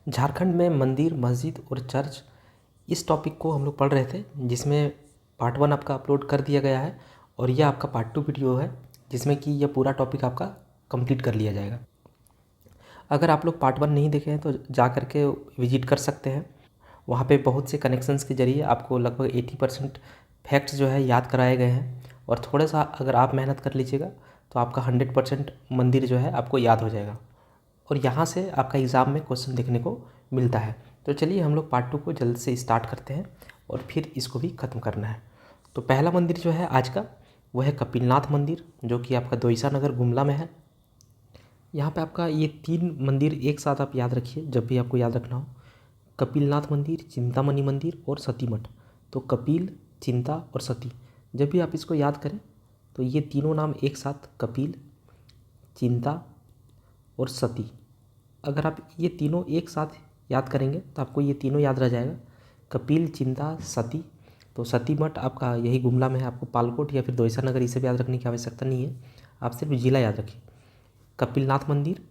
झारखंड में मंदिर, मस्जिद और चर्च, इस टॉपिक को हम लोग पढ़ रहे थे, जिसमें पार्ट 1 आपका अपलोड कर दिया गया है और यह आपका पार्ट 2 वीडियो है, जिसमें कि यह पूरा टॉपिक आपका कंप्लीट कर लिया जाएगा। अगर आप लोग पार्ट 1 नहीं देखे हैं तो जा कर के विजिट कर सकते हैं। वहाँ पे बहुत से कनेक्शंस के ज़रिए आपको लगभग 80% फैक्ट्स जो है याद कराए गए हैं, और थोड़ा सा अगर आप मेहनत कर लीजिएगा तो आपका 100% मंदिर जो है आपको याद हो जाएगा, और यहाँ से आपका एग्ज़ाम में क्वेश्चन देखने को मिलता है। तो चलिए हम लोग पार्ट 2 को जल्द से स्टार्ट करते हैं और फिर इसको भी ख़त्म करना है। तो पहला मंदिर जो है आज का, वो है कपिलनाथ मंदिर, जो कि आपका दोईसा नगर गुमला में है। यहाँ पे आपका ये 3 मंदिर एक साथ आप याद रखिए जब भी आपको याद रखना हो। कपिलनाथ मंदिर, चिंतामणि मंदिर और सती मठ। तो कपिल, चिंता और सती, जब भी आप इसको याद करें तो ये तीनों नाम एक साथ, कपिल, चिंता और सती, अगर आप ये तीनों एक साथ याद करेंगे तो आपको ये तीनों याद रह जाएगा, कपिल, चिंता, सती। तो सती मठ आपका यही गुमला में है। आपको पालकोट या फिर दोईसा नगर इसे भी याद रखने की आवश्यकता नहीं है, आप सिर्फ जिला याद रखिए। कपिलनाथ मंदिर,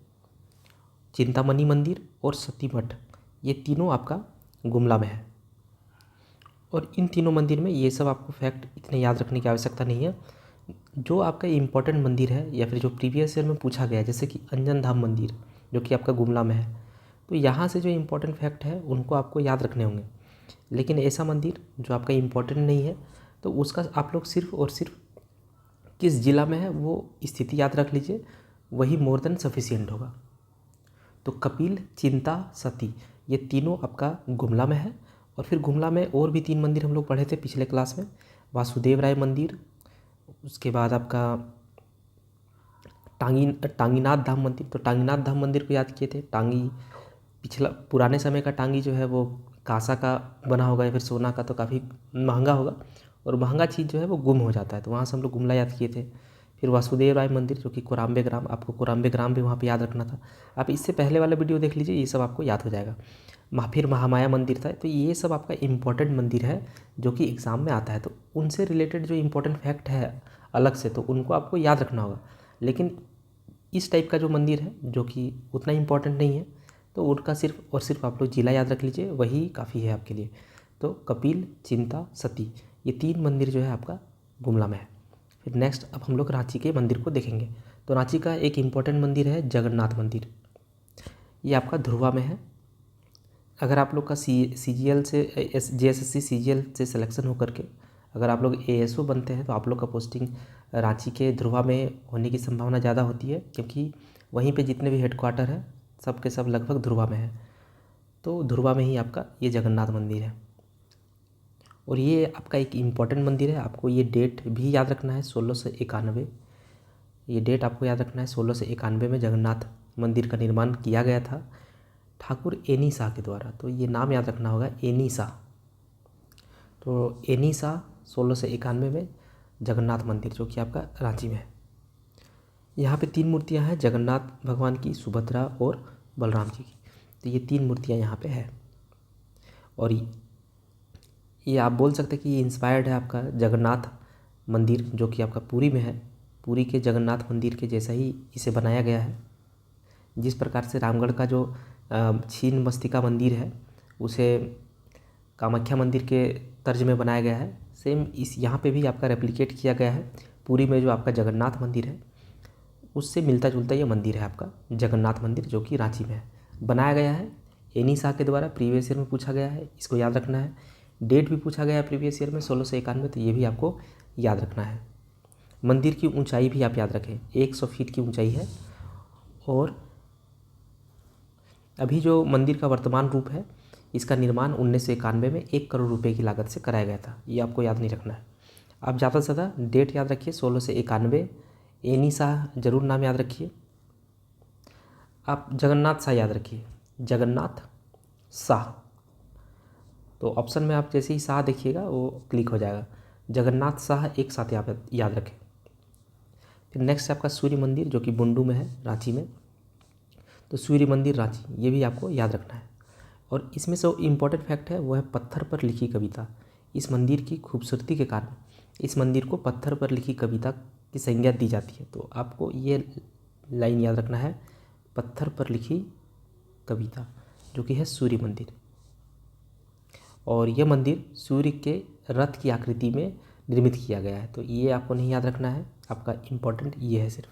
चिंतामणि मंदिर और सती मठ, ये तीनों आपका गुमला में है। और इन तीनों मंदिर में ये सब आपको फैक्ट इतने याद रखने की आवश्यकता नहीं है। जो आपका इम्पोर्टेंट मंदिर है या फिर जो प्रीवियस ईयर में पूछा गया है, जैसे कि अंजन धाम मंदिर जो कि आपका गुमला में है, तो यहाँ से जो इम्पोर्टेंट फैक्ट है उनको आपको याद रखने होंगे। लेकिन ऐसा मंदिर जो आपका इम्पोर्टेंट नहीं है तो उसका आप लोग सिर्फ और सिर्फ किस ज़िला में है वो स्थिति याद रख लीजिए, वही मोर देन सफिशियंट होगा। तो कपिल, चिंता, सती, ये तीनों आपका गुमला में है। और फिर गुमला में और भी 3 मंदिर हम लोग पढ़े थे पिछले क्लास में, वासुदेव राय मंदिर, उसके बाद आपका टांगीनाथ धाम मंदिर। तो टांगीनाथ धाम मंदिर को याद किए थे। टांगी पिछला पुराने समय का टांगी जो है वो कांसा का बना होगा या फिर सोना का, तो काफ़ी महंगा होगा, और महंगा चीज़ जो है वो गुम हो जाता है, तो वहाँ से हम लोग गुमला याद किए थे। फिर वासुदेव राय मंदिर जो कि कोराम्बे ग्राम, आपको कोराम्बे ग्राम भी वहाँ पे याद रखना था। आप इससे पहले वाला वीडियो देख लीजिए, ये सब आपको याद हो जाएगा। फिर महामाया मंदिर था। तो ये सब आपका इम्पोर्टेंट मंदिर है जो कि एग्ज़ाम में आता है, तो उनसे रिलेटेड जो इम्पोर्टेंट फैक्ट है अलग से, तो उनको आपको याद रखना होगा। लेकिन इस टाइप का जो मंदिर है जो कि उतना इम्पोर्टेंट नहीं है, तो उनका सिर्फ और सिर्फ आप लोग जिला याद रख लीजिए, वही काफ़ी है आपके लिए। तो कपिल, चिंता, सती, ये 3 मंदिर जो है आपका गुमला में है। फिर नेक्स्ट अब हम लोग रांची के मंदिर को देखेंगे। तो रांची का एक इम्पोर्टेंट मंदिर है जगन्नाथ मंदिर, ये आपका ध्रुवा में है। अगर आप लोग का CGL से JSSC CGL से सिलेक्शन होकर के अगर आप लोग ASO बनते हैं तो आप लोग का पोस्टिंग रांची के ध्रुवा में होने की संभावना ज़्यादा होती है, क्योंकि वहीं पे जितने भी हेडक्वार्टर हैं सब के सब लगभग ध्रुवा में है। तो ध्रुवा में ही आपका ये जगन्नाथ मंदिर है, और ये आपका एक इम्पॉर्टेंट मंदिर है। आपको ये डेट भी याद रखना है, 1691। ये डेट आपको याद रखना है, 1691 में जगन्नाथ मंदिर का निर्माण किया गया था ठाकुर एनी शाह के द्वारा। तो ये नाम याद रखना होगा, एनी शाह। तो एनी शाह 1691 में जगन्नाथ मंदिर जो कि आपका रांची में है। यहाँ पे 3 मूर्तियाँ हैं जगन्नाथ भगवान की, सुभद्रा और बलराम जी की। तो ये 3 मूर्तियाँ यहाँ पे है, और ये आप बोल सकते हैं कि ये इंस्पायर्ड है आपका जगन्नाथ मंदिर जो कि आपका पुरी में है। पुरी के जगन्नाथ मंदिर के जैसा ही इसे बनाया गया है। जिस प्रकार से रामगढ़ का जो छीन मस्तिका मंदिर है उसे कामाख्या मंदिर के तर्ज में बनाया गया है, सेम इस यहाँ पे भी आपका रेप्लिकेट किया गया है। पुरी में जो आपका जगन्नाथ मंदिर है उससे मिलता जुलता ये मंदिर है आपका जगन्नाथ मंदिर, जो कि रांची में है, बनाया गया है एनी शाह के द्वारा। प्रीवियस ईयर में पूछा गया है, इसको याद रखना है। डेट भी पूछा गया है प्रीवियस ईयर में 1691, तो ये भी आपको याद रखना है। मंदिर की ऊंचाई भी आप याद रखें, 100 फीट की ऊंचाई है। और अभी जो मंदिर का वर्तमान रूप है, इसका निर्माण 1991 में 1 करोड़ रुपए की लागत से कराया गया था। ये आपको याद नहीं रखना है। आप ज़्यादा से ज़्यादा डेट याद रखिए, 1691। एनी शाह जरूर नाम याद रखिए। आप जगन्नाथ शाह याद रखिए, जगन्नाथ शाह। तो ऑप्शन में आप जैसे ही शाह देखिएगा वो क्लिक हो जाएगा, जगन्नाथ शाह एक साथ याद रखें। फिर नेक्स्ट आपका सूर्य मंदिर जो कि बुंडू में है, रांची में। तो सूर्य मंदिर रांची, ये भी आपको याद रखना है। और इसमें से इम्पोर्टेंट फैक्ट है वो है पत्थर पर लिखी कविता। इस मंदिर की खूबसूरती के कारण इस मंदिर को पत्थर पर लिखी कविता की संज्ञा दी जाती है। तो आपको ये लाइन याद रखना है, पत्थर पर लिखी कविता। जो कि है सूर्य मंदिर। और यह मंदिर सूर्य के रथ की आकृति में निर्मित किया गया है। तो ये आपको नहीं याद रखना है, आपका इम्पोर्टेंट ये है सिर्फ।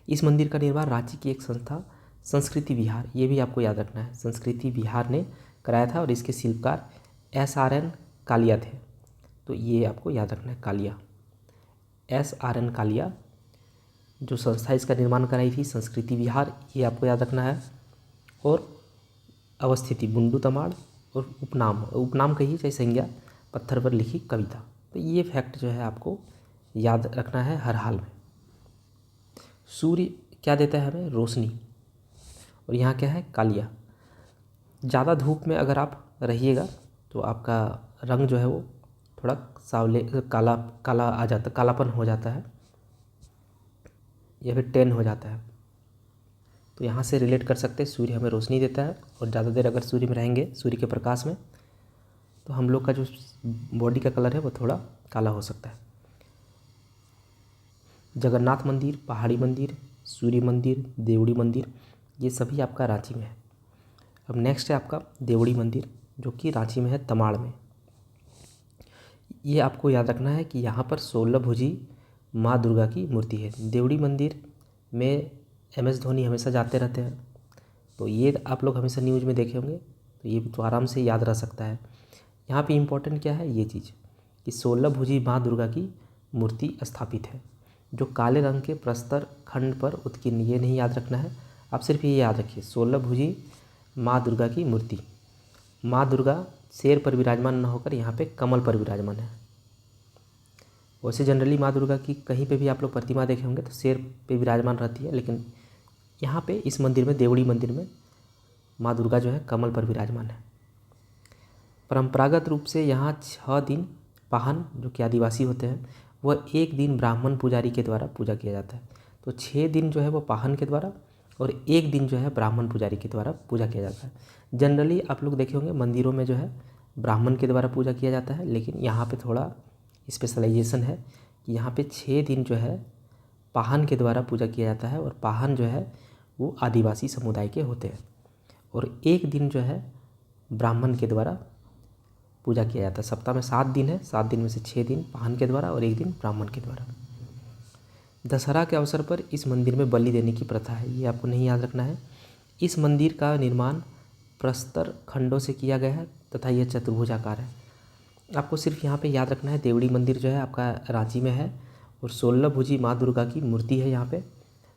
इस मंदिर का निर्माण रांची की एक संस्था संस्कृति विहार, ये भी आपको याद रखना है, संस्कृति विहार ने कराया था और इसके शिल्पकार SRN कालिया थे। तो ये आपको याद रखना है, कालिया, SRN कालिया जो संस्था इसका निर्माण कराई थी, संस्कृति विहार, ये आपको याद रखना है। और अवस्थिति बुंडू तमाड़, और उपनाम कहिए चाहे संज्ञा, पत्थर पर लिखी कविता। तो ये फैक्ट जो है आपको याद रखना है हर हाल में। सूर्य क्या देता है हमें? रोशनी। और यहाँ क्या है? कालिया। ज़्यादा धूप में अगर आप रहिएगा तो आपका रंग जो है वो थोड़ा सावले काला काला आ जाता, कालापन हो जाता है या फिर टैन हो जाता है। तो यहाँ से रिलेट कर सकते हैं, सूर्य हमें रोशनी देता है और ज़्यादा देर अगर सूर्य में रहेंगे, सूर्य के प्रकाश में, तो हम लोग का जो बॉडी का कलर है वो थोड़ा काला हो सकता है। जगन्नाथ मंदिर, पहाड़ी मंदिर, सूर्य मंदिर, देवड़ी मंदिर, ये सभी आपका रांची में है। अब नेक्स्ट है आपका देवड़ी मंदिर, जो कि रांची में है, तमाड़ में। ये आपको याद रखना है कि यहाँ पर 16 भुजी माँ दुर्गा की मूर्ति है। देवड़ी मंदिर में MS धोनी हमेशा जाते रहते हैं, तो ये आप लोग हमेशा न्यूज़ में देखे होंगे, तो ये तो आराम से याद रह सकता है। यहाँ पे इम्पोर्टेंट क्या है? ये चीज़ कि 16 भुजी माँ दुर्गा की मूर्ति स्थापित है, जो काले रंग के प्रस्तर खंड पर उत्कीर्ण। ये नहीं याद रखना है, आप सिर्फ ये याद रखिए, 16 भुजी माँ दुर्गा की मूर्ति। माँ दुर्गा शेर पर विराजमान न होकर यहाँ पे कमल पर विराजमान है। वैसे जनरली माँ दुर्गा की कहीं पे भी आप लोग प्रतिमा देखे होंगे तो शेर पे विराजमान रहती है, लेकिन यहाँ पे इस मंदिर में, देवड़ी मंदिर में, माँ दुर्गा जो है कमल पर विराजमान है। परंपरागत रूप से यहाँ 6 दिन पाहन, जो कि आदिवासी होते हैं, वह 1 दिन ब्राह्मण पुजारी के द्वारा पूजा किया जाता है। तो 6 दिन जो है वो पाहन के द्वारा और 1 दिन जो है ब्राह्मण पुजारी के द्वारा पूजा किया जाता है। जनरली आप लोग देखे होंगे मंदिरों में जो है ब्राह्मण के द्वारा पूजा किया जाता है, लेकिन यहाँ पे थोड़ा स्पेशलाइजेशन है कि यहाँ पे 6 दिन जो है पाहन के द्वारा पूजा किया जाता है, और पाहन जो है वो आदिवासी समुदाय के होते हैं, और 1 दिन जो है ब्राह्मण के द्वारा पूजा किया जाता है। सप्ताह में 7 दिन है, 7 दिन में से 6 दिन पाहन के द्वारा और 1 दिन ब्राह्मण के द्वारा। दशहरा के अवसर पर इस मंदिर में बलि देने की प्रथा है, ये आपको नहीं याद रखना है। इस मंदिर का निर्माण प्रस्तर खंडों से किया गया है तथा यह चतुर्भुजाकार है। आपको सिर्फ यहाँ पे याद रखना है, देवड़ी मंदिर जो है आपका रांची में है, और 16 भुजी माँ दुर्गा की मूर्ति है यहाँ पे।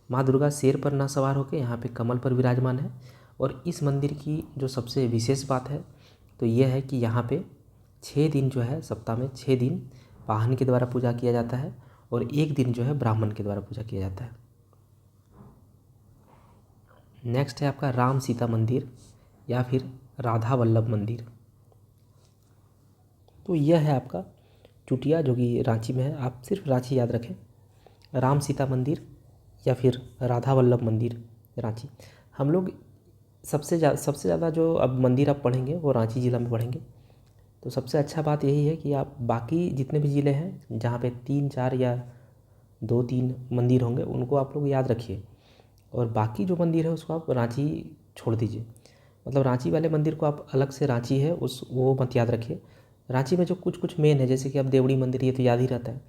माँ दुर्गा शेर पर ना सवार होकर यहाँ पे कमल पर विराजमान है। और इस मंदिर की जो सबसे विशेष बात है तो यह है कि यहाँ पे 6 दिन जो है, सप्ताह में 6 दिन पाहन के द्वारा पूजा किया जाता है और 1 दिन जो है ब्राह्मण के द्वारा पूजा किया जाता है। नेक्स्ट है आपका राम सीता मंदिर या फिर राधा वल्लभ मंदिर। तो यह है आपका चुटिया, जो कि रांची में है। आप सिर्फ रांची याद रखें, राम सीता मंदिर या फिर राधा वल्लभ मंदिर, रांची। हम लोग सबसे ज़्यादा जो अब मंदिर आप पढ़ेंगे वो रांची ज़िला में पढ़ेंगे। तो सबसे अच्छा बात यही है कि आप बाकी जितने भी ज़िले हैं जहाँ पे 3-4 या 2-3 मंदिर होंगे उनको आप लोग याद रखिए, और बाकी जो मंदिर है उसको आप रांची छोड़ दीजिए। मतलब रांची वाले मंदिर को आप अलग से रांची है वो मत याद रखिए। रांची में जो कुछ मेन है, जैसे कि अब देवड़ी मंदिर, ये तो याद ही रहता है,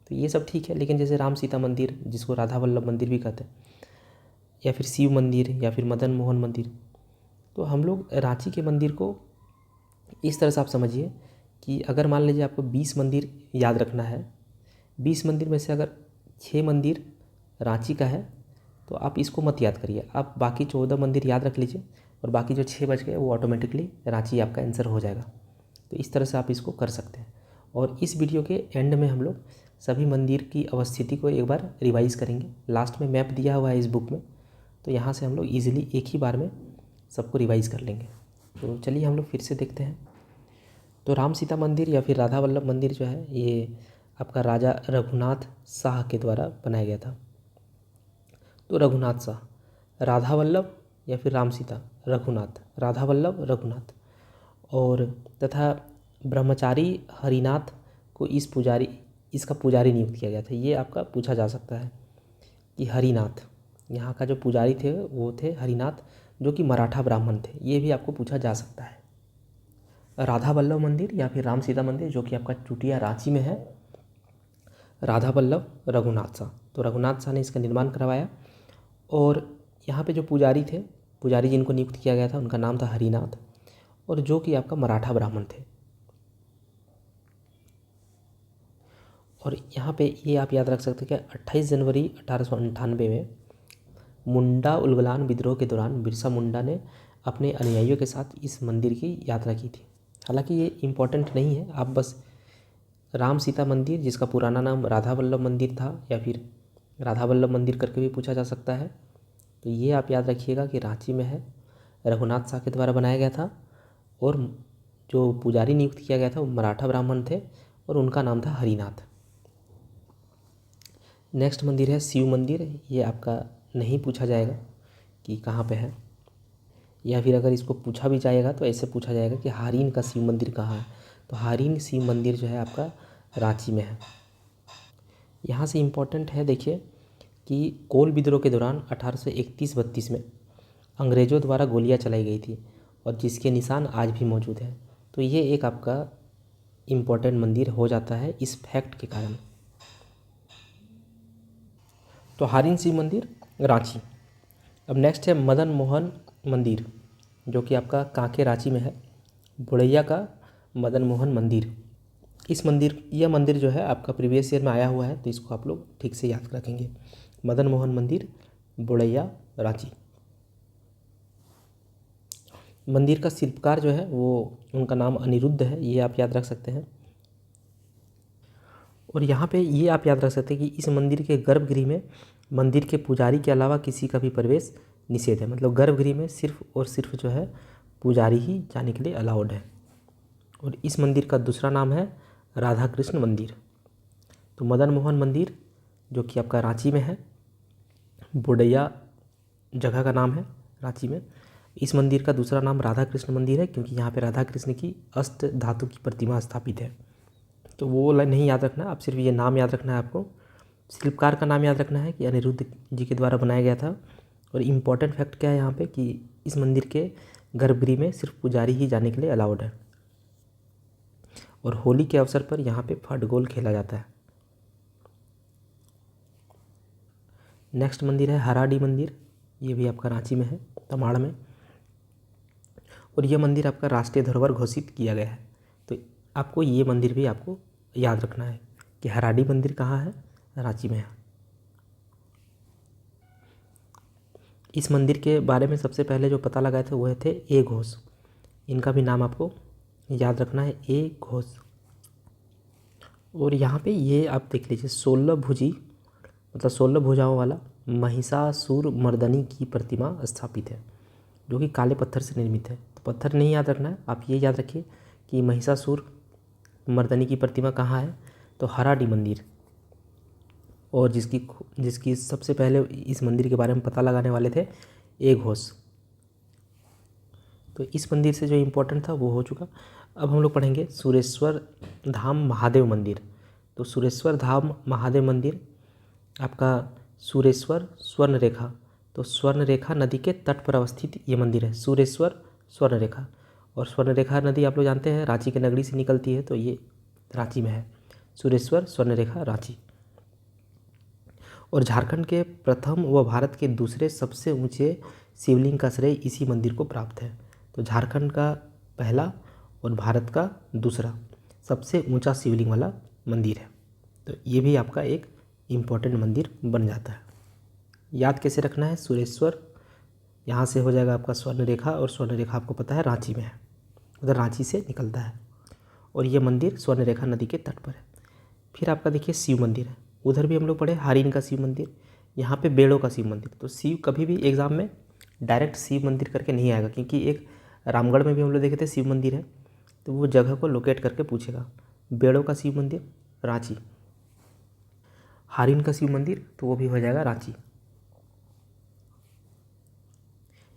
तो ये सब ठीक है। लेकिन जैसे राम सीता मंदिर, जिसको राधा वल्लभ मंदिर भी कहते हैं, या फिर शिव मंदिर या फिर मदन मोहन मंदिर, तो हम लोग रांची के मंदिर को इस तरह से आप समझिए कि अगर मान लीजिए आपको 20 मंदिर याद रखना है, 20 मंदिर में से अगर 6 मंदिर रांची का है तो आप इसको मत याद करिए, आप बाकी 14 मंदिर याद रख लीजिए, और बाकी जो 6 बच गए वो ऑटोमेटिकली रांची आपका आंसर हो जाएगा। तो इस तरह से आप इसको कर सकते हैं। और इस वीडियो के एंड में हम लोग सभी मंदिर की अवस्थिति को एक बार रिवाइज़ करेंगे। लास्ट में मैप दिया हुआ है इस बुक में, तो यहाँ से हम लोग ईजिली एक ही बार में सबको रिवाइज़ कर लेंगे। तो चलिए हम लोग फिर से देखते हैं। तो राम सीता मंदिर या फिर राधा वल्लभ मंदिर जो है ये आपका राजा रघुनाथ शाह के द्वारा बनाया गया था। तो रघुनाथ शाह, राधा वल्लभ या फिर राम सीता, रघुनाथ, राधा वल्लभ, रघुनाथ। और तथा ब्रह्मचारी हरिनाथ को इसका पुजारी नियुक्त किया गया था। ये आपका पूछा जा सकता है कि हरिनाथ, यहाँ का जो पुजारी थे वो थे हरिनाथ। जो कि मराठा ब्राह्मण थे। ये भी आपको पूछा जा सकता है। राधा वल्लभ मंदिर या फिर राम सीता मंदिर जो कि आपका चुटिया रांची में है। राधा वल्लभ रघुनाथ शाह, तो रघुनाथ शाह ने इसका निर्माण करवाया। और यहाँ पे जो पुजारी थे, पुजारी जिनको नियुक्त किया गया था, उनका नाम था हरिनाथ, और जो कि आपका मराठा ब्राह्मण थे। और यहाँ पे ये आप याद रख सकते हैं कि 28 जनवरी 1898 में मुंडा उलगुलान विद्रोह के दौरान बिरसा मुंडा ने अपने अनुयायियों के साथ इस मंदिर की यात्रा की थी। हालांकि ये इम्पोर्टेंट नहीं है, आप बस राम सीता मंदिर, जिसका पुराना नाम राधा वल्लभ मंदिर था या फिर राधा वल्लभ मंदिर करके भी पूछा जा सकता है, तो ये आप याद रखिएगा कि रांची में है, रघुनाथ शाह के द्वारा बनाया गया था, और जो पुजारी नियुक्त किया गया था वो मराठा ब्राह्मण थे और उनका नाम था हरिनाथ। नेक्स्ट मंदिर है शिव मंदिर। ये आपका नहीं पूछा जाएगा कि कहाँ पे है, या फिर अगर इसको पूछा भी जाएगा तो ऐसे पूछा जाएगा कि हारीन का शिव मंदिर कहाँ है। तो हारीन शिव मंदिर जो है आपका रांची में है। यहाँ से इम्पोर्टेंट है, देखिए कि कोल विद्रोह के दौरान 1831-32 में अंग्रेज़ों द्वारा गोलियां चलाई गई थी और जिसके निशान आज भी मौजूद हैं। तो ये एक आपका इम्पोर्टेंट मंदिर हो जाता है इस फैक्ट के कारण। तो हारीन शिव मंदिर रांची। अब नेक्स्ट है मदन मोहन मंदिर जो कि आपका कांके रांची में है। बुढ़ैया का मदन मोहन मंदिर। यह मंदिर जो है आपका प्रीवियस ईयर में आया हुआ है, तो इसको आप लोग ठीक से याद रखेंगे। मदन मोहन मंदिर, बुढ़ैया, रांची। मंदिर का शिल्पकार जो है वो, उनका नाम अनिरुद्ध है, ये आप याद रख सकते हैं। और यहाँ पे ये आप याद रख सकते हैं कि इस मंदिर के गर्भगृह में मंदिर के पुजारी के अलावा किसी का भी प्रवेश निषेध है। मतलब गर्भगृह में सिर्फ और सिर्फ जो है पुजारी ही जाने के लिए अलाउड है। और इस मंदिर का दूसरा नाम है राधा कृष्ण मंदिर। तो मदन मोहन मंदिर जो कि आपका रांची में है, बुढ़ैया जगह का नाम है रांची में। इस मंदिर का दूसरा नाम राधा कृष्ण मंदिर है क्योंकि यहाँ पे राधा कृष्ण की अष्ट धातु की प्रतिमा स्थापित है। तो वो नहीं याद रखना, आप सिर्फ ये नाम याद रखना है आपको। शिल्पकार का नाम याद रखना है कि अनिरुद्ध जी के द्वारा बनाया गया था। और इम्पॉर्टेंट फैक्ट क्या है यहाँ पे कि इस मंदिर के गर्भगृह में सिर्फ पुजारी ही जाने के लिए अलाउड है। और होली के अवसर पर यहाँ पे फटगोल खेला जाता है। नेक्स्ट मंदिर है हराडी मंदिर। ये भी आपका रांची में है, तमाड़ में। और यह मंदिर आपका राष्ट्रीय धरोहर घोषित किया गया है। तो आपको ये मंदिर भी आपको याद रखना है कि हराडी मंदिर कहाँ है, रांची में है। इस मंदिर के बारे में सबसे पहले जो पता लगाए थे वह थे ए घोष। इनका भी नाम आपको याद रखना है, ए घोष। और यहाँ पे ये आप देख लीजिए 16 भुजी मतलब 16 भुजाओं वाला महिषासुर मर्दनी की प्रतिमा स्थापित है जो कि काले पत्थर से निर्मित है। तो पत्थर नहीं याद रखना है, आप ये याद रखिए कि महिषासुर मर्दनी की प्रतिमा कहाँ है, तो हराडी मंदिर। और जिसकी सबसे पहले इस मंदिर के बारे में पता लगाने वाले थे ए घोष। तो इस मंदिर से जो इम्पोर्टेंट था वो हो चुका। अब हम लोग पढ़ेंगे सुरेश्वर धाम महादेव मंदिर। तो सुरेश्वर धाम महादेव मंदिर आपका सुरेश्वर स्वर्ण रेखा, तो स्वर्ण रेखा नदी के तट पर अवस्थित ये मंदिर है। सुरेश्वर स्वर्ण रेखा, और स्वर्ण रेखा नदी आप लोग जानते हैं रांची के नगरी से निकलती है, तो ये रांची में है। सुरेश्वर स्वर्ण रेखा रांची। और झारखंड के प्रथम व भारत के दूसरे सबसे ऊंचे शिवलिंग का श्रेय इसी मंदिर को प्राप्त है। तो झारखंड का पहला और भारत का दूसरा सबसे ऊंचा शिवलिंग वाला मंदिर है। तो ये भी आपका एक इम्पॉर्टेंट मंदिर बन जाता है। याद कैसे रखना है, सुरेश्वर यहाँ से हो जाएगा आपका स्वर्ण रेखा, और स्वर्ण रेखा आपको पता है रांची में है, उधर रांची से निकलता है। और ये मंदिर स्वर्ण रेखा नदी के तट पर है। फिर आपका देखिए शिव मंदिर है, उधर भी हम लोग पढ़े हारीन का शिव मंदिर, यहाँ पे बेड़ों का शिव मंदिर। तो शिव कभी भी एग्ज़ाम में डायरेक्ट शिव मंदिर करके नहीं आएगा, क्योंकि एक रामगढ़ में भी हम लोग देखे थे शिव मंदिर है, तो वो जगह को लोकेट करके पूछेगा। बेड़ों का शिव मंदिर रांची, हारीन का शिव मंदिर तो वो भी हो जाएगा रांची।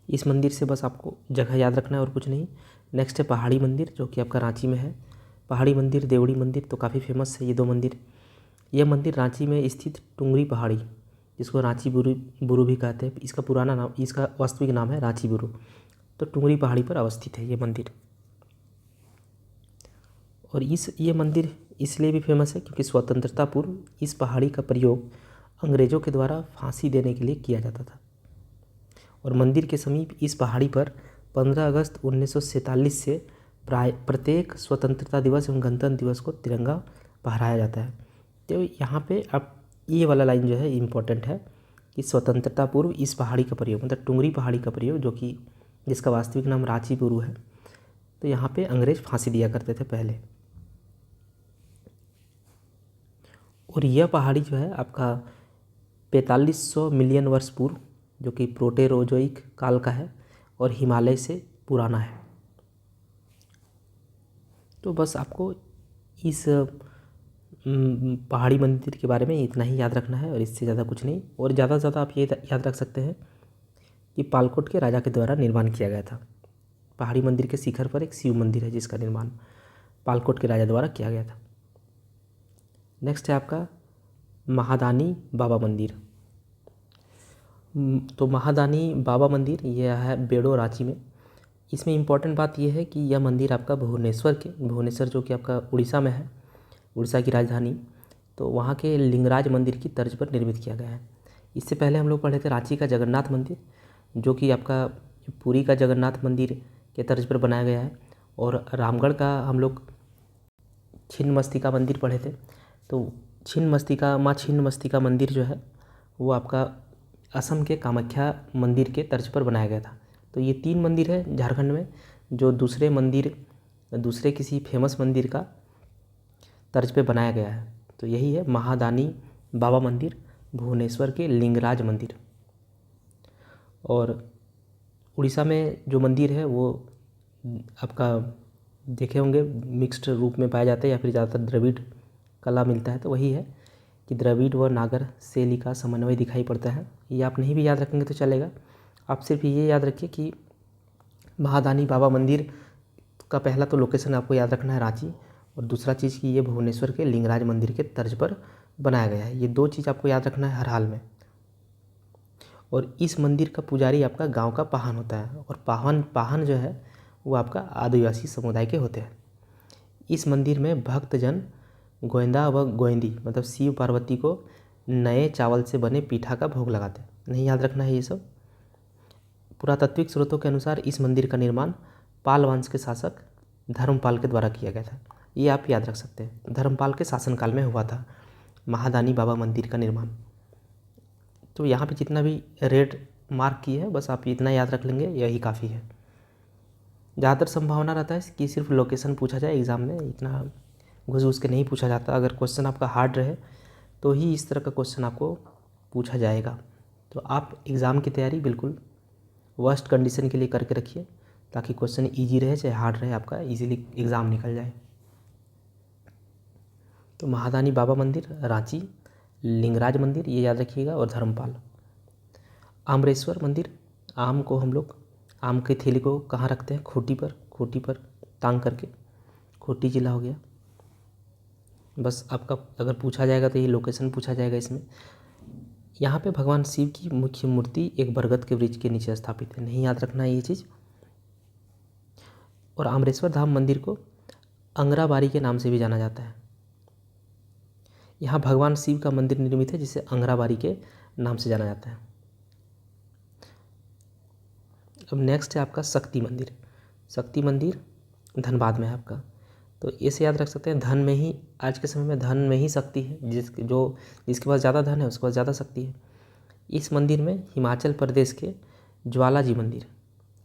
इस मंदिर से बस आपको जगह याद रखना है और कुछ नहीं। नेक्स्ट है पहाड़ी मंदिर जो कि आपका रांची में है। पहाड़ी मंदिर, देवड़ी मंदिर तो काफ़ी फेमस है ये दो मंदिर। यह मंदिर रांची में स्थित टुंगरी पहाड़ी जिसको रांची बुरु भी कहते हैं। इसका पुराना नाम, इसका वास्तविक नाम है रांची बुरु। तो टुंगरी पहाड़ी पर अवस्थित है ये मंदिर। और ये मंदिर इसलिए भी फेमस है क्योंकि स्वतंत्रता पूर्व इस पहाड़ी का प्रयोग अंग्रेज़ों के द्वारा फांसी देने के लिए किया जाता था। और मंदिर के समीप इस पहाड़ी पर 15 अगस्त 1947 से प्रत्येक स्वतंत्रता दिवस एवं गणतंत्र दिवस को तिरंगा फहराया जाता है। तो यहाँ पे अब ये वाला लाइन जो है इम्पोर्टेंट है कि स्वतंत्रता पूर्व इस पहाड़ी का प्रयोग, मतलब टुंगरी पहाड़ी का प्रयोग, जो कि जिसका वास्तविक नाम रांची बुरु है, तो यहाँ पे अंग्रेज़ फांसी दिया करते थे पहले। और यह पहाड़ी जो है आपका 4500 मिलियन वर्ष पूर्व, जो कि प्रोटेरोजोइक काल का है और हिमालय से पुराना है। तो बस आपको इस पहाड़ी मंदिर के बारे में इतना ही याद रखना है और इससे ज़्यादा कुछ नहीं। और ज़्यादा से ज़्यादा आप ये याद रख सकते हैं कि पालकोट के राजा के द्वारा निर्माण किया गया था। पहाड़ी मंदिर के शिखर पर एक शिव मंदिर है जिसका निर्माण पालकोट के राजा द्वारा किया गया था। नेक्स्ट है आपका महादानी बाबा मंदिर। तो महादानी बाबा मंदिर यह है बेड़ो रांची में। इसमें इम्पॉर्टेंट बात यह है कि यह मंदिर आपका भुवनेश्वर जो कि आपका उड़ीसा में है, उड़ीसा की राजधानी, तो वहाँ के लिंगराज मंदिर की तर्ज पर निर्मित किया गया है। इससे पहले हम लोग पढ़े थे रांची का जगन्नाथ मंदिर, जो कि आपका पुरी का जगन्नाथ मंदिर के तर्ज पर बनाया गया है। और रामगढ़ का हम लोग छिन्नमस्तिका मंदिर पढ़े थे। तो माँ छिन्नमस्तिका मंदिर जो है वो आपका असम के कामाख्या मंदिर के तर्ज पर बनाया गया था। तो ये 3 मंदिर है झारखंड में जो दूसरे किसी फेमस मंदिर का तर्ज पे बनाया गया है। तो यही है महादानी बाबा मंदिर, भुवनेश्वर के लिंगराज मंदिर। और उड़ीसा में जो मंदिर है वो आपका देखे होंगे मिक्स्ड रूप में पाए जाते हैं या फिर ज़्यादातर द्रविड़ कला मिलता है। तो वही है कि द्रविड़ व नागर शैली का समन्वय दिखाई पड़ता है। ये आप नहीं भी याद रखेंगे तो चलेगा, आप सिर्फ ये याद रखिए कि महादानी बाबा मंदिर का पहला तो लोकेशन आपको याद रखना है रांची, और दूसरा चीज़ कि ये भुवनेश्वर के लिंगराज मंदिर के तर्ज पर बनाया गया है। ये 2 चीज़ आपको याद रखना है हर हाल में। और इस मंदिर का पुजारी आपका गांव का पाहन होता है, और पाहन जो है वो आपका आदिवासी समुदाय के होते हैं। इस मंदिर में भक्तजन गोविंदा व गोविंदी मतलब शिव पार्वती को नए चावल से बने पीठा का भोग लगाते हैं। नहीं याद रखना है ये सब। पुरातात्विक स्रोतों के अनुसार इस मंदिर का निर्माण पाल वंश के शासक धर्मपाल के द्वारा किया गया था। ये आप याद रख सकते हैं, धर्मपाल के शासनकाल में हुआ था महादानी बाबा मंदिर का निर्माण। तो यहाँ पे जितना भी रेड मार्क किए है बस आप इतना याद रख लेंगे, यही काफ़ी है। ज़्यादातर संभावना रहता है कि सिर्फ लोकेशन पूछा जाए एग्ज़ाम में, इतना घुस के नहीं पूछा जाता। अगर क्वेश्चन आपका हार्ड रहे तो ही इस तरह का क्वेश्चन आपको पूछा जाएगा। तो आप एग्ज़ाम की तैयारी बिल्कुल वर्स्ट कंडीशन के लिए करके रखिए ताकि क्वेश्चन इजी रहे चाहे हार्ड रहे, आपका इजीली एग्ज़ाम निकल जाए। तो महादानी बाबा मंदिर रांची, लिंगराज मंदिर ये याद रखिएगा, और धर्मपाल। आम्रेश्वर मंदिर, आम को हम लोग आम के थैली को कहाँ रखते हैं? खूंटी पर टांग करके, खूंटी जिला हो गया। बस आपका अगर पूछा जाएगा तो ये लोकेशन पूछा जाएगा इसमें। यहाँ पे भगवान शिव की मुख्य मूर्ति एक बरगद के वृक्ष के नीचे स्थापित है। नहीं याद रखना है ये चीज़। और आम्रेश्वर धाम मंदिर को अंगराबारी के नाम से भी जाना जाता है। यहाँ भगवान शिव का मंदिर निर्मित है जिसे अंगराबारी के नाम से जाना जाता है। अब नेक्स्ट है आपका शक्ति मंदिर। शक्ति मंदिर धनबाद में है आपका। तो इसे याद रख सकते हैं, धन में ही आज के समय में धन में ही शक्ति है। जिसके पास ज़्यादा धन है उसके पास ज़्यादा शक्ति है। इस मंदिर में हिमाचल प्रदेश के ज्वालाजी मंदिर,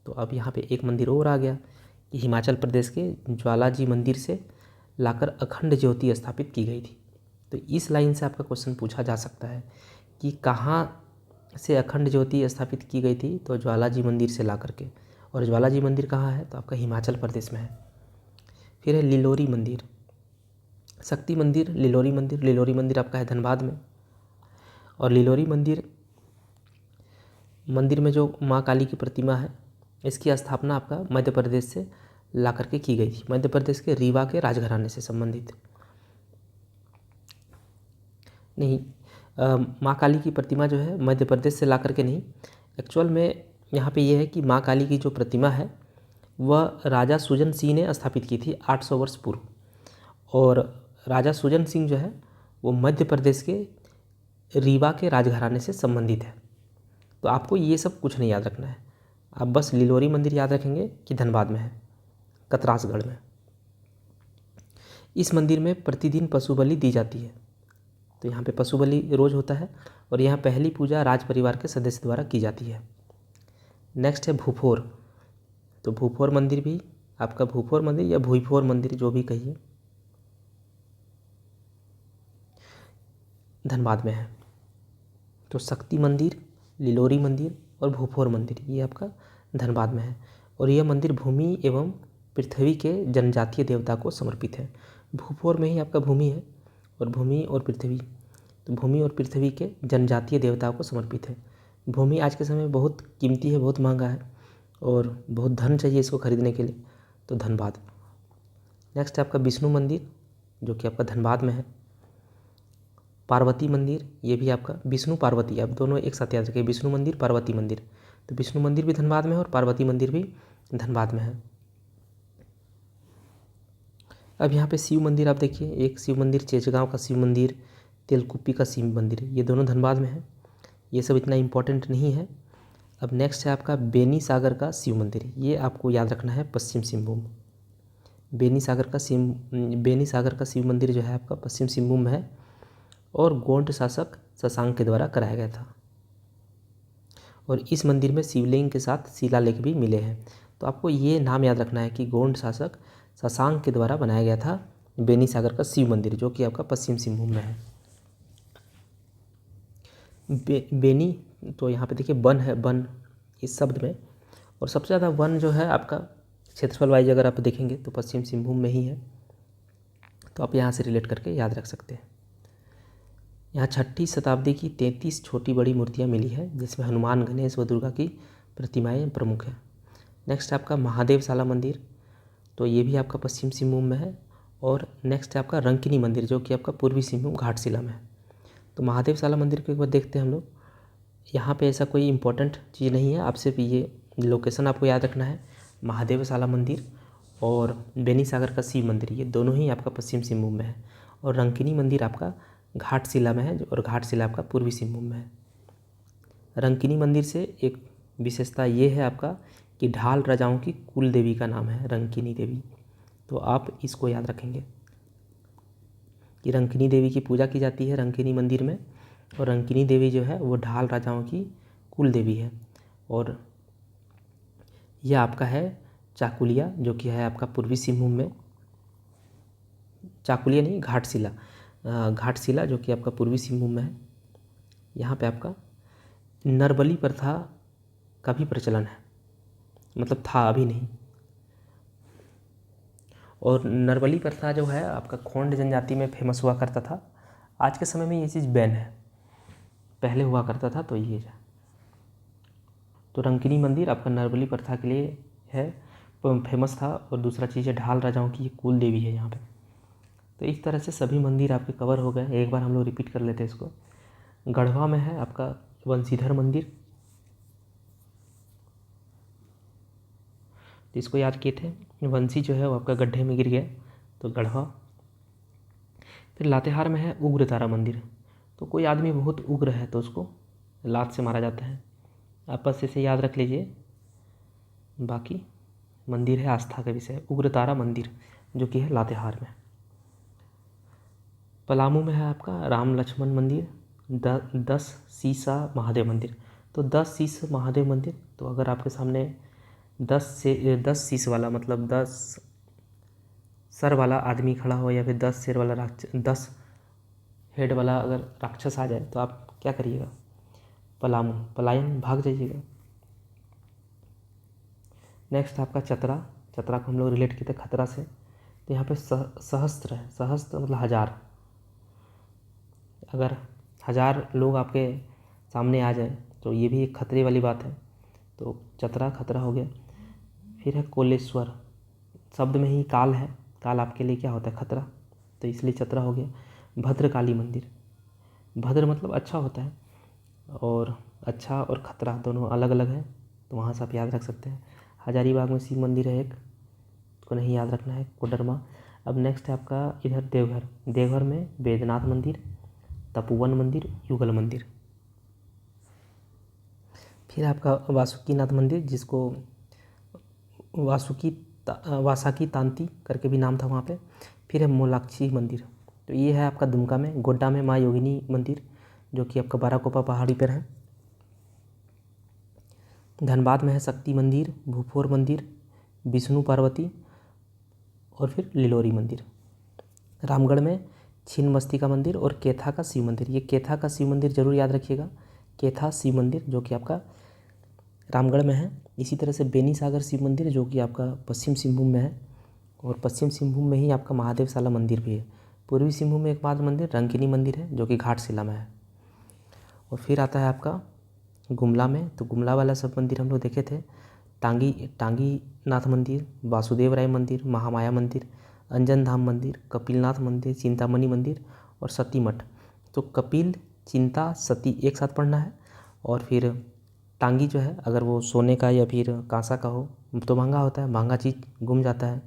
तो अब यहाँ पे एक मंदिर और आ गया कि हिमाचल प्रदेश के ज्वालाजी मंदिर से लाकर अखंड ज्योति स्थापित की गई थी। तो इस लाइन से आपका क्वेश्चन पूछा जा सकता है कि कहाँ से अखंड ज्योति स्थापित की गई थी? तो ज्वालाजी मंदिर से ला करके। और ज्वालाजी मंदिर कहाँ है? तो आपका हिमाचल प्रदेश में है। फिर है लिलोरी मंदिर, शक्ति मंदिर, लिलोरी मंदिर आपका है धनबाद में। और लिलोरी मंदिर में जो माँ काली की प्रतिमा है इसकी स्थापना आपका मध्य प्रदेश से ला करके की गई थी, मध्य प्रदेश के रीवा के राजघराने से संबंधित। नहीं, माँ काली की प्रतिमा जो है मध्य प्रदेश से ला करके नहीं, एक्चुअल में यहाँ पे ये है कि माँ काली की जो प्रतिमा है वह राजा सुजन सिंह ने स्थापित की थी 800 वर्ष पूर्व। और राजा सुजन सिंह जो है वो मध्य प्रदेश के रीवा के राजघराने से संबंधित है। तो आपको ये सब कुछ नहीं याद रखना है, आप बस लिलोरी मंदिर याद रखेंगे कि धनबाद में है, कतरासगढ़ में। इस मंदिर में प्रतिदिन पशु बलि दी जाती है, तो यहाँ पे पशु बलि रोज़ होता है और यहाँ पहली पूजा राज परिवार के सदस्य द्वारा की जाती है। नेक्स्ट है भूफोर। तो भूफोर मंदिर भी आपका, भूफोर मंदिर या भूईफोर मंदिर जो भी कहिए, धनबाद में है। तो शक्ति मंदिर, लिलोरी मंदिर और भूफोर मंदिर ये आपका धनबाद में है। और यह मंदिर भूमि एवं पृथ्वी के जनजातीय देवता को समर्पित है। भूफोर में ही आपका भूमि है और भूमि और पृथ्वी, तो भूमि और पृथ्वी के जनजातीय देवताओं को समर्पित है। भूमि आज के समय में बहुत कीमती है, बहुत महंगा है और बहुत धन चाहिए इसको खरीदने के लिए, तो धनबाद। नेक्स्ट है आपका विष्णु मंदिर जो कि आपका धनबाद में है। पार्वती मंदिर, ये भी आपका विष्णु पार्वती, आप दोनों एक साथ याद रखिए, विष्णु मंदिर पार्वती मंदिर। तो विष्णु मंदिर भी धनबाद में है और पार्वती मंदिर भी धनबाद में है। अब यहाँ पे शिव मंदिर आप देखिए, एक शिव मंदिर चेचगांव का शिव मंदिर, तेलकुप्पी का शिव मंदिर, ये दोनों धनबाद में है। ये सब इतना इम्पोर्टेंट नहीं है। अब नेक्स्ट है आपका बेनी सागर का शिव मंदिर, ये आपको याद रखना है, पश्चिम सिंहभूम। बेनी सागर का शिव मंदिर जो है आपका पश्चिम सिंहभूम में है और गोंड शासक शशांक के द्वारा कराया गया था। और इस मंदिर में शिवलिंग के साथ शिलालेख भी मिले हैं। तो आपको ये नाम याद रखना है कि गोंड शासक शशांक के द्वारा बनाया गया था बेनी सागर का शिव मंदिर, जो कि आपका पश्चिम सिंहभूम में है। बेनी, तो यहाँ पे देखिए वन है, वन इस शब्द में, और सबसे ज़्यादा वन जो है आपका क्षेत्रफल वाइज अगर आप देखेंगे तो पश्चिम सिंहभूम में ही है। तो आप यहाँ से रिलेट करके याद रख सकते हैं। यहाँ 6ठी शताब्दी की 33 छोटी बड़ी मूर्तियाँ मिली है, जिसमें हनुमान, गणेश व दुर्गा की प्रतिमाएँ प्रमुख हैं। नेक्स्ट आपका महादेवशाला मंदिर, तो ये भी आपका पश्चिम सिंहभूम में है। और नेक्स्ट है आपका रंकिनी मंदिर जो कि आपका पूर्वी सिंहभूम घाटशिला में है। तो महादेवशाला मंदिर को एक बार देखते हैं हम लोग। यहाँ पे ऐसा कोई इम्पोर्टेंट चीज़ नहीं है, आप सिर्फ ये लोकेशन आपको याद रखना है। महादेवशाला मंदिर और बेनी सागर का शिव मंदिर, ये दोनों ही आपका पश्चिम सिंहभूम में है। और रंकिनी मंदिर आपका घाटशिला में है और घाटशिला आपका पूर्वी सिंहभूम में है। रंकिनी मंदिर से एक विशेषता ये है आपका कि ढाल राजाओं की कुल देवी का नाम है रंकिनी देवी। तो आप इसको याद रखेंगे कि रंकिनी देवी की पूजा की जाती है रंकिनी मंदिर में, और रंकिनी देवी जो है वो ढाल राजाओं की कुल देवी है। और यह आपका है चाकुलिया जो कि है आपका पूर्वी सिंहभूम में, चाकुलिया नहीं घाटशिला, घाटशिला जो कि आपका पूर्वी सिंहभूम में है। यहाँ पे आपका नरबली प्रथा का भी प्रचलन है, मतलब था, अभी नहीं। और नरबली प्रथा जो है आपका खोंड जनजाति में फेमस हुआ करता था। आज के समय में ये चीज़ बैन है, पहले हुआ करता था। तो ये तो रंकिनी मंदिर आपका नरबली प्रथा के लिए है, फेमस था। और दूसरा चीज़ है ढाल राजाओं की कुल देवी है यहाँ पे। तो इस तरह से सभी मंदिर आपके कवर हो गए। एक बार हम लोग रिपीट कर लेते हैं इसको। गढ़वा में है आपका वंशीधर मंदिर, तो इसको याद किए थे, वंशी जो है वो आपका गड्ढे में गिर गया, तो गढ़वा। फिर लातेहार में है उग्र तारा मंदिर, तो कोई आदमी बहुत उग्र है तो उसको लात से मारा जाता है, आप बस इसे याद रख लीजिए। बाकी मंदिर है आस्था का विषय, उग्र तारा मंदिर जो कि है लातेहार में। पलामू में है आपका राम लक्ष्मण मंदिर, 10 शीशा महादेव मंदिर। तो 10 शीश महादेव मंदिर, तो अगर आपके सामने 10 शीश वाला, मतलब 10 सर वाला आदमी खड़ा हो या फिर 10 सिर वाला 10 हेड वाला अगर राक्षस आ जाए तो आप क्या करिएगा? पलायन, भाग जाइएगा। नेक्स्ट आपका चतरा को हम लोग रिलेट किए थे खतरा से। तो यहाँ पे सहस्त्र है, सहस्त्र मतलब 1000। अगर 1000 लोग आपके सामने आ जाए तो ये भी एक खतरे वाली बात है, तो चतरा खतरा हो गया। फिर है कोलेश्वर, शब्द में ही काल है, काल आपके लिए क्या होता है? खतरा, तो इसलिए चतरा हो गया। भद्रकाली मंदिर, भद्र मतलब अच्छा होता है, और अच्छा और खतरा दोनों अलग अलग है, तो वहाँ से आप याद रख सकते हैं। हजारीबाग में शिव मंदिर है एक, को नहीं याद रखना है, कोडरमा। अब नेक्स्ट है आपका इधर देवघर। देवघर में बैद्यनाथ मंदिर, तपोवन मंदिर, युगल मंदिर। फिर आपका वासुकीनाथ मंदिर, जिसको वासाकी तांती करके भी नाम था वहाँ पे। फिर है मोलाक्षी मंदिर, तो ये है आपका दुमका में। गोड्डा में माँ योगिनी मंदिर, जो कि आपका बाराकोपा पहाड़ी पर है। धनबाद में है शक्ति मंदिर, भूपोर मंदिर, विष्णु पार्वती, और फिर लिलोरी मंदिर। रामगढ़ में छिन्नमस्तिका मंदिर और केथा का शिव मंदिर। ये केथा का शिव मंदिर जरूर याद रखिएगा, केथा शिव मंदिर, जो कि आपका रामगढ़ में है। इसी तरह से बेनी सागर शिव मंदिर, जो कि आपका पश्चिम सिंहभूम में है, और पश्चिम सिंहभूम में ही आपका महादेवशाला मंदिर भी है। पूर्वी सिंहभूम में एकमात्र मंदिर रंकिनी मंदिर है, जो कि घाटशिला में है। और फिर आता है आपका गुमला में, तो गुमला वाला सब मंदिर हम लोग देखे थे। टांगी नाथ मंदिर, वासुदेव राय मंदिर, महामाया मंदिर, अंजन धाम मंदिर, कपिलनाथ मंदिर, चिंतामणि मंदिर और सती मठ। तो कपिल, चिंता, सती एक साथ पढ़ना है। और फिर टांगी जो है, अगर वो सोने का या फिर कांसा का हो तो महंगा होता है, महंगा चीज़ गुम जाता है।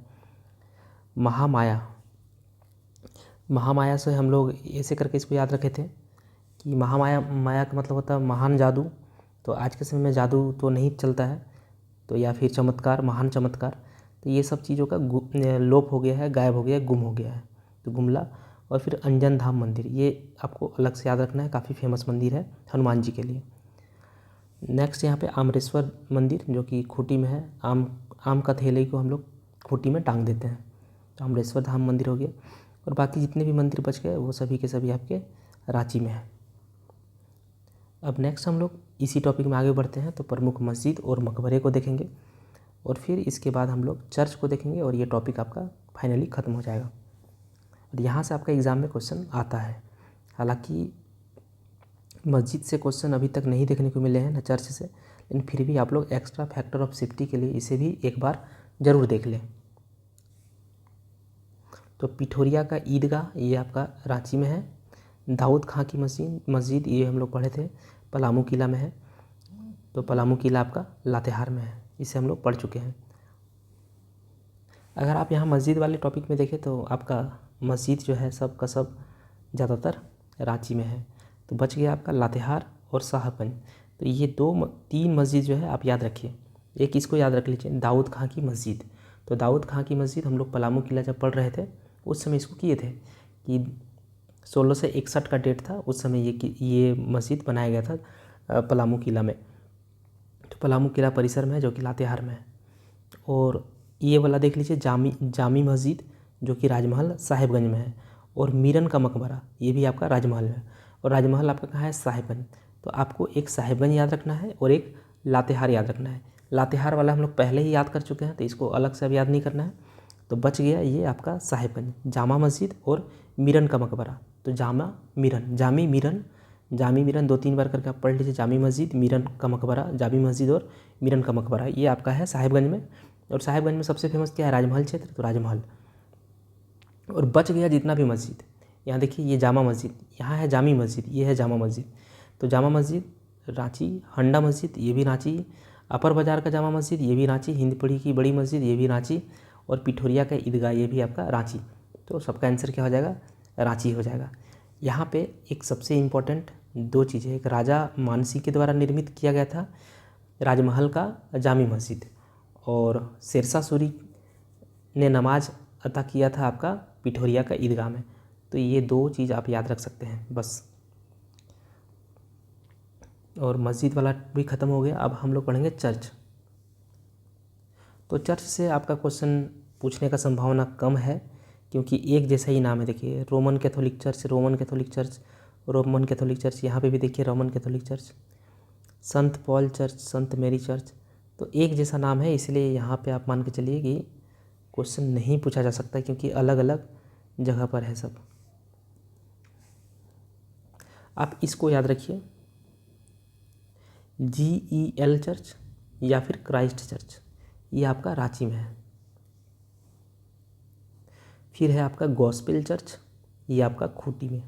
महामाया से हम लोग ऐसे करके इसको याद रखे थे कि माया का मतलब होता है महान जादू। तो आज के समय में जादू तो नहीं चलता है, तो या फिर चमत्कार, महान चमत्कार, तो ये सब चीज़ों का लोप हो गया है, गायब हो गया है, गुम हो गया है। तो गुमला। और फिर अंजन धाम मंदिर, ये आपको अलग से याद रखना है, काफ़ी फेमस मंदिर है हनुमान जी के लिए। नेक्स्ट यहाँ पे आमरेश्वर मंदिर, जो कि खूंटी में है। आम का थैले को हम लोग खूंटी में टांग देते हैं, तो आमरेश्वर धाम मंदिर हो गया। और बाकी जितने भी मंदिर बच गए वो सभी के सभी आपके रांची में है। अब नेक्स्ट हम लोग इसी टॉपिक में आगे बढ़ते हैं, तो प्रमुख मस्जिद और मकबरे को देखेंगे, और फिर इसके बाद हम लोग चर्च को देखेंगे, और ये टॉपिक आपका फाइनली ख़त्म हो जाएगा। और यहाँ से आपका एग्ज़ाम में क्वेश्चन आता है। हालांकि मस्जिद से क्वेश्चन अभी तक नहीं देखने को मिले हैं, ना चर्च से, लेकिन फिर भी आप लोग एक्स्ट्रा फैक्टर ऑफ सेफ्टी के लिए इसे भी एक बार ज़रूर देख लें। तो पिठोरिया का ईदगाह, ये आपका रांची में है। दाऊद खां की मस्जिद ये हम लोग पढ़े थे, पलामू किला में है। तो पलामू किला आपका लातेहार में है, इसे हम लोग पढ़ चुके हैं। अगर आप यहाँ मस्जिद वाले टॉपिक में देखें तो आपका मस्जिद जो है सब का सब ज़्यादातर रांची में है। तो बच गया आपका लातेहार और साहबगंज। तो ये तीन मस्जिद जो है आप याद रखिए। एक इसको याद रख लीजिए, दाऊद खां की मस्जिद। तो दाऊद खां की मस्जिद हम लोग पलामू किला जब पढ़ रहे थे उस समय इसको किए थे कि 1661 का डेट था, उस समय ये मस्जिद बनाया गया था पलामू किला में। तो पलामू किला परिसर में है, जो कि लातेहार में है। और ये वाला देख लीजिए, जामी मस्जिद, जो कि राजमहल साहिबगंज में है। और मीरन का मकबरा, ये भी आपका राजमहल है। और राजमहल आपका कहाँ है? साहिबगंज। तो आपको एक साहिबगंज याद रखना है और एक लातेहार याद रखना है। लातेहार वाला हम लोग पहले ही याद कर चुके हैं, तो इसको अलग से अब याद नहीं करना है। तो बच गया ये आपका साहिबगंज, जामा मस्जिद और मीरन का मकबरा। तो जामी मीरन 2-3 बार करके आप पढ़ लीजिए। जामी मस्जिद, मीरन का मकबरा, जामी मस्जिद और मीरन का मकबरा, ये आपका है साहिबगंज में। और साहिबगंज में सबसे फेमस क्या है? राजमहल क्षेत्र, तो राजमहल। और बच गया जितना भी मस्जिद, यहाँ देखिए ये जामा मस्जिद, यहाँ है जामी मस्जिद, ये है जामा मस्जिद। तो जामा मस्जिद रांची, हंडा मस्जिद ये भी रांची, अपर बाज़ार का जामा मस्जिद ये भी रांची, हिंदपीढ़ी की बड़ी मस्जिद ये भी रांची, और पिठोरिया का ईदगाह ये भी आपका रांची। तो सबका आंसर क्या हो जाएगा? रांची हो जाएगा। यहाँ पे एक सबसे इम्पोर्टेंट 2 चीज़ें, एक राजा मानसी के द्वारा निर्मित किया गया था राजमहल का जामी मस्जिद, और शेरशाह सूरी ने नमाज अता किया था आपका पिठोरिया का ईदगाह में। तो ये 2 चीज़ आप याद रख सकते हैं बस। और मस्जिद वाला भी ख़त्म हो गया। अब हम लोग पढ़ेंगे चर्च। तो चर्च से आपका क्वेश्चन पूछने का संभावना कम है, क्योंकि एक जैसा ही नाम है। देखिए Roman Catholic church, Roman Catholic church, Roman Catholic church, यहाँ पे भी देखिए रोमन कैथोलिक चर्च, संत पॉल चर्च, संत मेरी चर्च। तो एक जैसा नाम है, इसलिए यहाँ पे आप मान के चलिए कि क्वेश्चन नहीं पूछा जा सकता, क्योंकि अलग अलग जगह पर है सब। आप इसको याद रखिए, GEL चर्च या फिर क्राइस्ट चर्च, ये आपका रांची में है। फिर है आपका गॉस्पेल चर्च, ये आपका खूंटी में।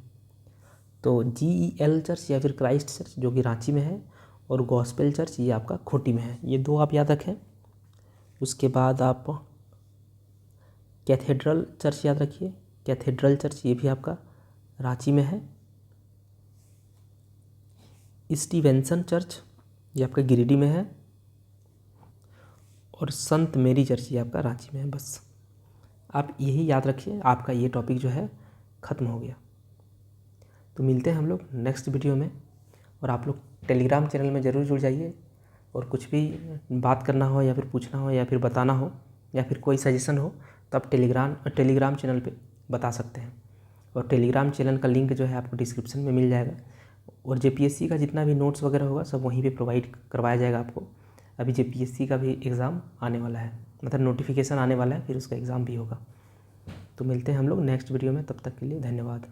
तो GEL चर्च या फिर क्राइस्ट चर्च जो कि रांची में है, और गॉस्पेल चर्च ये आपका खूंटी में है। ये 2 आप याद रखें। उसके बाद आप कैथेड्रल चर्च याद रखिए। कैथेड्रल चर्च ये भी आपका रांची में है। स्टीवेंसन चर्च ये आपका गिरिडीह में है, और संत मेरी चर्च ये आपका रांची में है। बस आप यही याद रखिए, आपका ये टॉपिक जो है ख़त्म हो गया। तो मिलते हैं हम लोग नेक्स्ट वीडियो में, और आप लोग टेलीग्राम चैनल में ज़रूर जुड़ जाइए, और कुछ भी बात करना हो या फिर पूछना हो या फिर बताना हो या फिर कोई सजेशन हो तो आप टेलीग्राम चैनल पे बता सकते हैं। और टेलीग्राम चैनल का लिंक जो है आपको डिस्क्रिप्शन में मिल जाएगा, और जेपीएससी का जितना भी नोट्स वगैरह होगा सब वहीं पे प्रोवाइड करवाया जाएगा आपको। अभी जेपीएससी का भी एग्ज़ाम आने वाला है, मतलब नोटिफिकेशन आने वाला है, फिर उसका एग्ज़ाम भी होगा। तो मिलते हैं हम लोग नेक्स्ट वीडियो में, तब तक के लिए धन्यवाद।